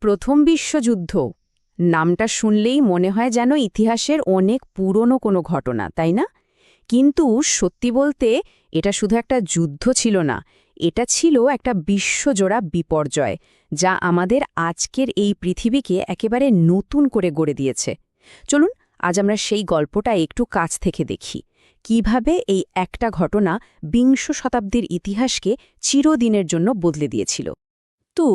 প্রথম বিশ্বযুদ্ধ নামটা শুনলেই মনে হয় যেন ইতিহাসের অনেক পুরনো কোনো ঘটনা, তাই না? কিন্তু সত্যি বলতে এটা শুধু একটা যুদ্ধ ছিল না, এটা ছিল একটা বিশ্বজোড়া বিপর্যয়, যা আমাদের আজকের এই পৃথিবীকে একেবারে নতুন করে গড়ে দিয়েছে। চলুন আজ আমরা সেই গল্পটা একটু কাছ থেকে দেখি, কিভাবে এই একটা ঘটনা বিংশ শতাব্দীর ইতিহাসকে চিরদিনের জন্য বদলে দিয়েছিল। তো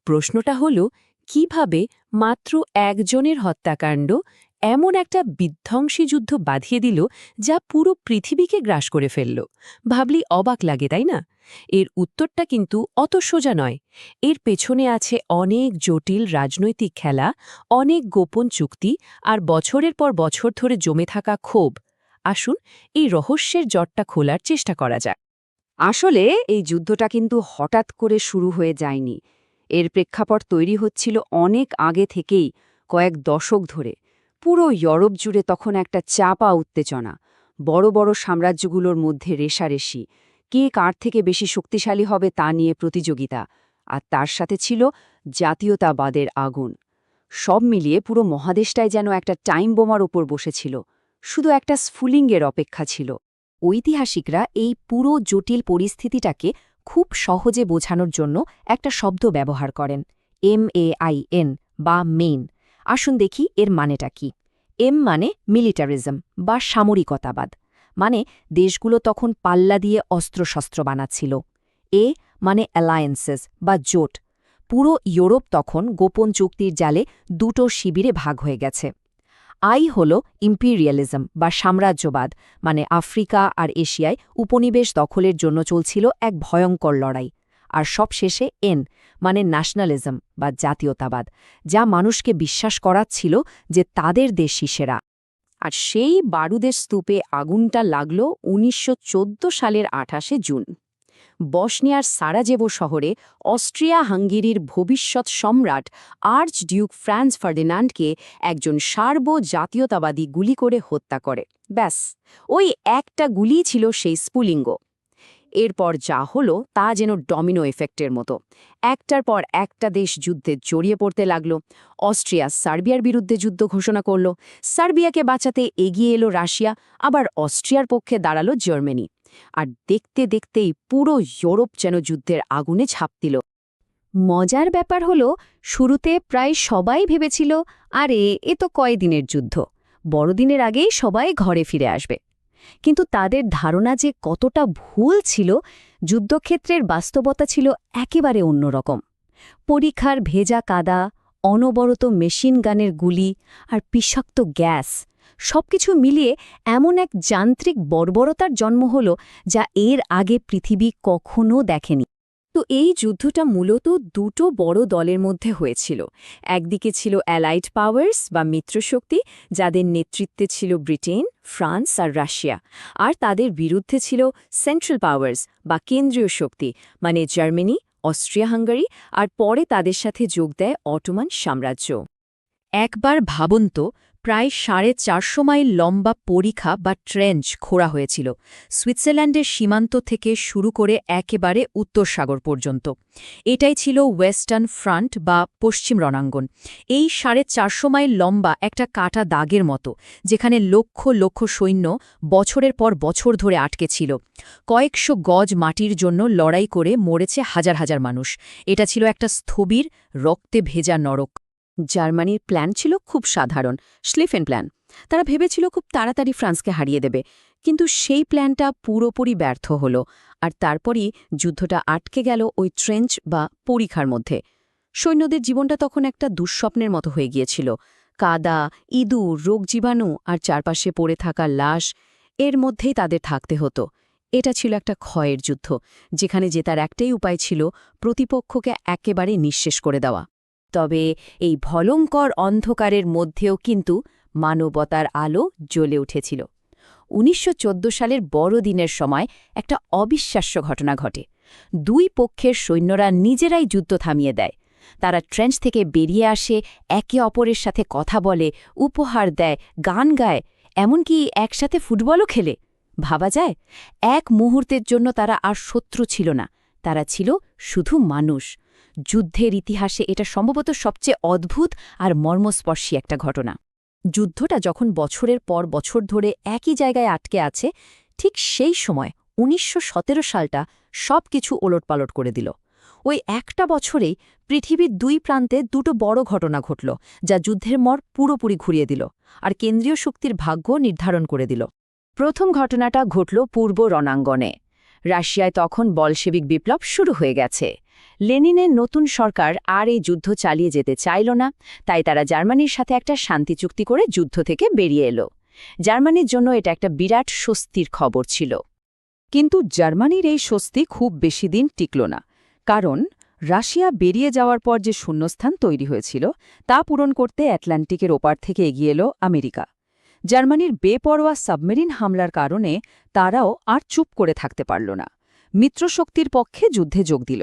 প্রশ্নটা হলো, কিভাবে মাত্র একজনের হত্যাকাণ্ড এমন একটা বিধ্বংসী যুদ্ধ বাঁধিয়ে দিল, যা পুরো পৃথিবীকে গ্রাস করে ফেলল? ভাবলি অবাক লাগে, তাই না? এর উত্তরটা কিন্তু অত সোজা নয়। এর পেছনে আছে অনেক জটিল রাজনৈতিক খেলা, অনেক গোপন চুক্তি আর বছরের পর বছর ধরে জমে থাকা ক্ষোভ। আসুন এই রহস্যের জটটা খোলার চেষ্টা করা যাক। আসলে এই যুদ্ধটা কিন্তু হঠাৎ করে শুরু হয়ে যায়নি। এর প্রেক্ষাপট তৈরি হচ্ছিল অনেক আগে থেকেই, কয়েক দশক ধরে। পুরো ইউরোপ জুড়ে তখন একটা চাপা উত্তেজনা, বড় বড় সাম্রাজ্যগুলোর মধ্যে রেষারেষি, কে কার থেকে বেশি শক্তিশালী হবে তা নিয়ে প্রতিযোগিতা, আর তার সাথে ছিল জাতীয়তাবাদের আগুন। সব মিলিয়ে পুরো মহাদেশটাই যেন একটা টাইম বোমার ওপর বসেছিল, শুধু একটা স্ফুলিঙ্গের অপেক্ষা ছিল। ঐতিহাসিকরা এই পুরো জটিল পরিস্থিতিটাকে খুব সহজে বোঝানোর জন্য একটা শব্দ ব্যবহার করেন, MAIN বা মেইন। আসুন দেখি এর মানেটা কি। এম মানে মিলিটারিজম বা সামরিকতাবাদ, মানে দেশগুলো তখন পাল্লা দিয়ে অস্ত্রশস্ত্র বানাচ্ছিল। এ মানে অ্যালায়েন্সেস বা জোট, পুরো ইউরোপ তখন গোপন চুক্তির জালে দুটো শিবিরে ভাগ হয়ে গেছে। আই হল ইম্পিরিয়ালিজম বা সাম্রাজ্যবাদ, মানে আফ্রিকা আর এশিয়ায় উপনিবেশ দখলের জন্য চলছিল এক ভয়ঙ্কর লড়াই। আর সবশেষে এন মানে ন্যাশনালিজম বা জাতীয়তাবাদ, যা মানুষকে বিশ্বাস করাচ্ছিল যে তাদের দেশই সেরা। আর সেই বারুদের স্তূপে আগুনটা লাগল ১৯১৪ সালের ২৮শে জুন। বসনিয়ার সারাজেভো শহরে অস্ট্রিয়া হাঙ্গেরির ভবিষ্যৎ সম্রাট আর্চ ডিউক ফ্রান্স ফার্ডিনান্ডকে একজন সার্বজাতীয়তাবাদী গুলি করে হত্যা করে। ব্যাস, ওই একটা গুলিই ছিল সেই স্ফুলিঙ্গ। এরপর যা হলো তা যেন ডমিনো এফেক্টের মতো, একটার পর একটা দেশ যুদ্ধে জড়িয়ে পড়তে লাগল। অস্ট্রিয়া সার্বিয়ার বিরুদ্ধে যুদ্ধ ঘোষণা করল, সার্বিয়াকে বাঁচাতে এগিয়ে এলো রাশিয়া, আবার অস্ট্রিয়ার পক্ষে দাঁড়ালো জার্মানি। আর দেখতে দেখতেই পুরো ইউরোপ যেন যুদ্ধের আগুনে ঝাঁপ দিল। মজার ব্যাপার হলো, শুরুতে প্রায় সবাই ভেবেছিল আরে এ তো কয়দিনের যুদ্ধ, বড়দিনের আগেই সবাই ঘরে ফিরে আসবে। কিন্তু তাদের ধারণা যে কতটা ভুল ছিল, যুদ্ধক্ষেত্রের বাস্তবতা ছিল একেবারে অন্যরকম। পরীক্ষার ভেজা কাদা, অনবরত মেশিন গানের গুলি আর বিষাক্ত গ্যাস, সবকিছু মিলিয়ে এমন এক যান্ত্রিক বর্বরতার জন্ম হল, যা এর আগে পৃথিবী কখনো দেখেনি। তো এই যুদ্ধটা মূলত দুটো বড় দলের মধ্যে হয়েছিল। একদিকে ছিল অ্যালাইড পাওয়ার্স বা মিত্রশক্তি, যাদের নেতৃত্বে ছিল ব্রিটেন, ফ্রান্স আর রাশিয়া। আর তাদের বিরুদ্ধে ছিল সেন্ট্রাল পাওয়ার্স বা কেন্দ্রীয় শক্তি, মানে জার্মানি, অস্ট্রিয়া হাঙ্গারি, আর পরে তাদের সাথে যোগ দেয় অটোমান সাম্রাজ্য। একবার ভাবুন তো, প্রায় 450 মাইল লম্বা পরিখা বা ট্রেঞ্চ খোঁড়া হয়েছিল, সুইজারল্যান্ডের সীমান্ত থেকে শুরু করে একেবারে উত্তর সাগর পর্যন্ত। এটাই ছিল ওয়েস্টার্ন ফ্রন্ট বা পশ্চিম রণাঙ্গন। এই 450 মাইল লম্বা একটা কাটা দাগের মতো, যেখানে লক্ষ লক্ষ সৈন্য বছরের পর বছর ধরে আটকে ছিল। কয়েকশো গজ মাটির জন্য লড়াই করে মরেছে হাজার হাজার মানুষ। এটা ছিল একটা স্থবির, রক্তে ভেজা নরক। জার্মানির প্ল্যান ছিল খুব সাধারণ, স্লিফেন প্ল্যান। তারা ভেবেছিল খুব তাড়াতাড়ি ফ্রান্সকে হারিয়ে দেবে, কিন্তু সেই প্ল্যানটা পুরোপুরি ব্যর্থ হল। আর তারপরই যুদ্ধটা আটকে গেল ওই ট্রেঞ্চ বা পরিখার মধ্যে। সৈন্যদের জীবনটা তখন একটা দুঃস্বপ্নের মতো হয়ে গিয়েছিল। কাদা, ইঁদুর, রোগ জীবাণু আর চারপাশে পড়ে থাকা লাশ, এর মধ্যেই তাদের থাকতে হতো। এটা ছিল একটা ক্ষয়ের যুদ্ধ, যেখানে জেতার একটাই উপায় ছিল প্রতিপক্ষকে একেবারে নিঃশেষ করে দেওয়া। তবে এই ভয়ঙ্কর অন্ধকারের মধ্যেও কিন্তু মানবতার আলো জ্বলে উঠেছিল। ১৯১৪ সালের বড়দিনের সময় একটা অবিশ্বাস্য ঘটনা ঘটে। দুই পক্ষের সৈন্যরা নিজেরাই যুদ্ধ থামিয়ে দেয়। তারা ট্রেঞ্চ থেকে বেরিয়ে আসে, একে অপরের সাথে কথা বলে, উপহার দেয়, গান গায়, এমনকি একসাথে ফুটবলও খেলে। ভাবা যায়, এক মুহূর্তের জন্য তারা আর শত্রু ছিল না, তারা ছিল শুধু মানুষ। যুদ্ধের ইতিহাসে এটা সম্ভবত সবচেয়ে অদ্ভুত আর মর্মস্পর্শী একটা ঘটনা। যুদ্ধটা যখন বছরের পর বছর ধরে একই জায়গায় আটকে আছে, ঠিক সেই সময় ১৯১৭ সালটা সব কিছু ওলটপালট করে দিল। ওই একটা বছরেই পৃথিবীর দুই প্রান্তে দুটো বড় ঘটনা ঘটল, যা যুদ্ধের মর পুরোপুরি ঘুরিয়ে দিল আর কেন্দ্রীয় শক্তির ভাগ্য নির্ধারণ করে দিল। প্রথম ঘটনাটা ঘটল পূর্ব রণাঙ্গনে। রাশিয়ায় তখন বলশেভিক বিপ্লব শুরু হয়ে গেছে। লেনিনের নতুন সরকার আর এই যুদ্ধ চালিয়ে যেতে চাইল না, তাই তারা জার্মানির সাথে একটা শান্তি চুক্তি করে যুদ্ধ থেকে বেরিয়ে এলো। জার্মানির জন্য এটা একটা বিরাট স্বস্তির খবর ছিল। কিন্তু জার্মানির এই স্বস্তি খুব বেশি দিন টিকল না, কারণ রাশিয়া বেরিয়ে যাওয়ার পর যে শূন্যস্থান তৈরি হয়েছিল তা পূরণ করতে আটলান্টিকের ওপার থেকে এগিয়ে এলো আমেরিকা। জার্মানির বেপরোয়া সাবমেরিন হামলার কারণে তারাও আর চুপ করে থাকতে পারল না, মিত্রশক্তির পক্ষে যুদ্ধে যোগ দিল।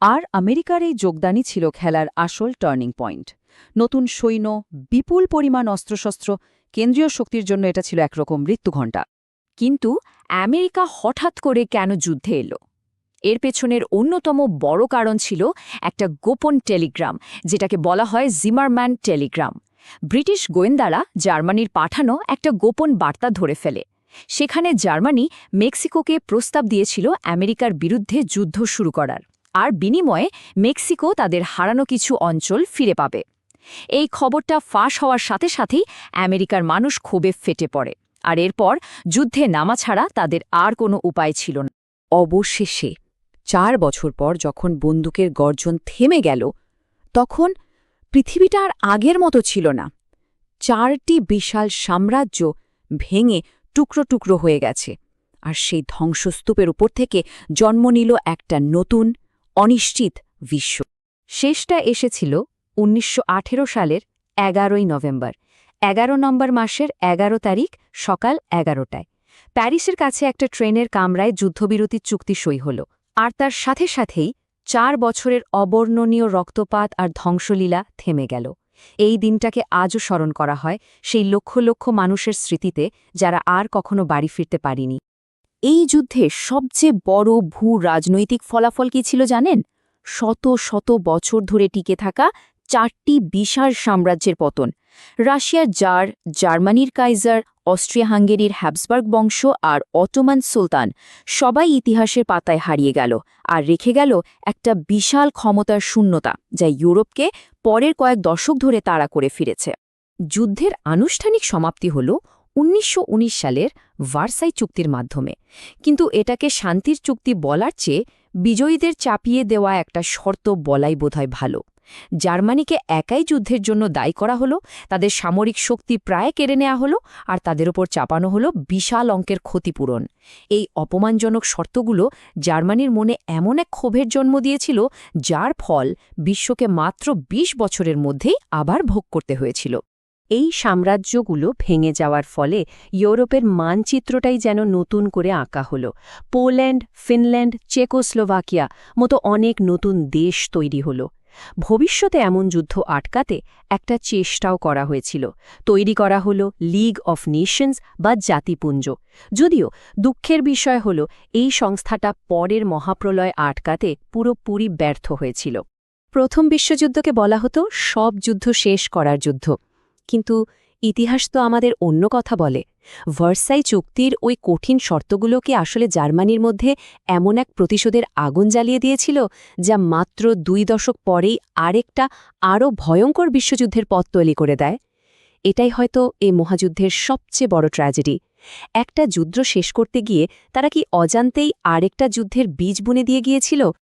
আর আমেরিকার এই যোগদানই ছিল খেলার আসল টার্নিং পয়েন্ট। নতুন সৈন্য, বিপুল পরিমাণ অস্ত্রশস্ত্র, কেন্দ্রীয় শক্তির জন্য এটা ছিল একরকম মৃত্যুঘণ্টা। কিন্তু আমেরিকা হঠাৎ করে কেন যুদ্ধে এলো? এর পেছনের অন্যতম বড় কারণ ছিল একটা গোপন টেলিগ্রাম, যেটাকে বলা হয় জিমারম্যান টেলিগ্রাম। ব্রিটিশ গোয়েন্দারা জার্মানির পাঠানো একটা গোপন বার্তা ধরে ফেলে। সেখানে জার্মানি মেক্সিকোকে প্রস্তাব দিয়েছিল আমেরিকার বিরুদ্ধে যুদ্ধ শুরু করার, আর বিনিময়ে মেক্সিকো তাদের হারানো কিছু অঞ্চল ফিরে পাবে। এই খবরটা ফাঁস হওয়ার সাথে সাথেই আমেরিকার মানুষ ক্ষোভে ফেটে পড়ে, আর এরপর যুদ্ধে নামা ছাড়া তাদের আর কোনো উপায় ছিল না। অবশেষে 4 বছর পর যখন বন্দুকের গর্জন থেমে গেল, তখন পৃথিবীটা আর আগের মতো ছিল না। 4টি বিশাল সাম্রাজ্য ভেঙে টুকরো টুকরো হয়ে গেছে, আর সেই ধ্বংসস্তূপের উপর থেকে জন্ম নিল একটা নতুন, অনিশ্চিত বিশ্ব। শেষটা এসেছিল ১৯১৮ সালের ১১ই নভেম্বর, ১১ নম্বর মাসের ১১ তারিখ সকাল ১১টায়। প্যারিসের কাছে একটা ট্রেনের কামরায় যুদ্ধবিরতির চুক্তি সই হল, আর তার সাথে সাথেই 4 বছরের অবর্ণনীয় রক্তপাত আর ধ্বংসলীলা থেমে গেল। এই দিনটাকে আজও স্মরণ করা হয় সেই লক্ষ লক্ষ মানুষের স্মৃতিতে, যারা আর কখনো বাড়ি ফিরতে পারেনি। এই যুদ্ধে সবচেয়ে বড় রাজনৈতিক ফলাফল কি ছিল জানেন? শত শত বছর ধরে টিকে থাকা 4টি বিশাল সাম্রাজ্যের পতন। রাশিয়ার জার, জার্মানির কাইজার, অস্ট্রিয়া হাঙ্গেরির হ্যাবসবার্গ বংশ আর অটোমান সুলতান সবাই ইতিহাসের পাতায় হারিয়ে গেল, আর রেখে গেল একটা বিশাল ক্ষমতার শূন্যতা, যা ইউরোপকে পরের কয়েক দশক ধরে তাড়া করে ফিরেছে। যুদ্ধের আনুষ্ঠানিক সমাপ্তি হল ১৯১৯ সালের ভার্সাই চুক্তির মাধ্যমে, কিন্তু এটাকে শান্তির চুক্তি বলার চেয়ে বিজয়ীদের চাপিয়ে দেওয়া একটা শর্ত বলাই বোধহয় ভালো। জার্মানিকে একাই যুদ্ধের জন্য দায়ী করা হলো, তাদের সামরিক শক্তি প্রায় কেড়ে নেওয়া হলো, আর তাদের ওপর চাপানো হলো বিশাল অঙ্কের ক্ষতিপূরণ। এই অপমানজনক শর্তগুলো জার্মানির মনে এমন এক ক্ষোভের জন্ম দিয়েছিল, যার ফল বিশ্বকে মাত্র ২০ বছরের মধ্যেই আবার ভোগ করতে হয়েছিল। এই সাম্রাজ্যগুলো ভেঙে যাওয়ার ফলে ইউরোপের মানচিত্রটাই যেন নতুন করে আঁকা হলো। পোল্যান্ড, ফিনল্যান্ড, চেকোস্লোভাকিয়া মতো অনেক নতুন দেশ তৈরি হলো। ভবিষ্যতে এমন যুদ্ধ আটকাতে একটা চেষ্টাও করা হয়েছিল। তৈরি করা হলো লিগ অফ নেশনস বা জাতিপুঞ্জ। যদিও দুঃখের বিষয় হল এই সংস্থাটা পরের মহাপ্রলয় আটকাতে পুরোপুরি ব্যর্থ হয়েছিল। প্রথম বিশ্বযুদ্ধকে বলা হতো সব যুদ্ধ শেষ করার যুদ্ধ, কিন্তু ইতিহাস তো আমাদের অন্য কথা বলে। ভার্সাই চুক্তির ওই কঠিন শর্তগুলো কি আসলে জার্মানির মধ্যে এমন এক প্রতিশোধের আগুন জ্বালিয়ে দিয়েছিল, যা মাত্র 2 দশক পরেই আরেকটা আরও ভয়ঙ্কর বিশ্বযুদ্ধের পথ তৈরি করে দেয়? এটাই হয়তো এই মহাযুদ্ধের সবচেয়ে বড় ট্র্যাজেডি। একটা যুদ্ধ শেষ করতে গিয়ে তারা কি অজান্তেই আরেকটা যুদ্ধের বীজ বুনে দিয়ে গিয়েছিল?